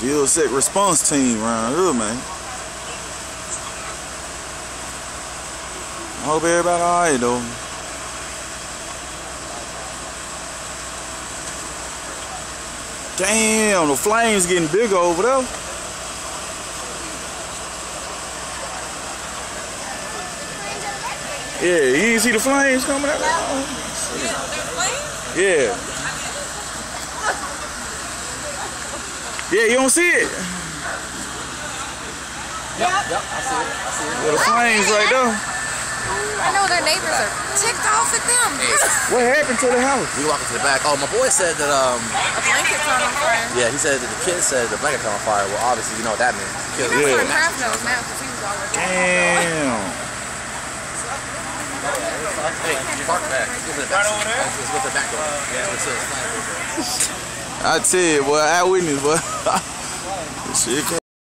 Vilsack response team around here, man. I hope everybody alright though. Damn, the flames getting bigger over there. Yeah, you didn't see the flames coming out? Yeah. Yeah, you don't see it? Yep, I see it. Well, the flames right there. I know their neighbors are ticked off at them. What happened to the house? We walking to the back. Oh, my boy said that A blanket caught on fire. yeah, he said that the kid said the blanket caught on fire. Well, obviously you know what that means. That's Yeah. what Kraft knows now because he was already. Damn. Hey, park back. Right over there? It's with the back door. Yeah, it's I tell you, boy, eyewitness, boy. Shit.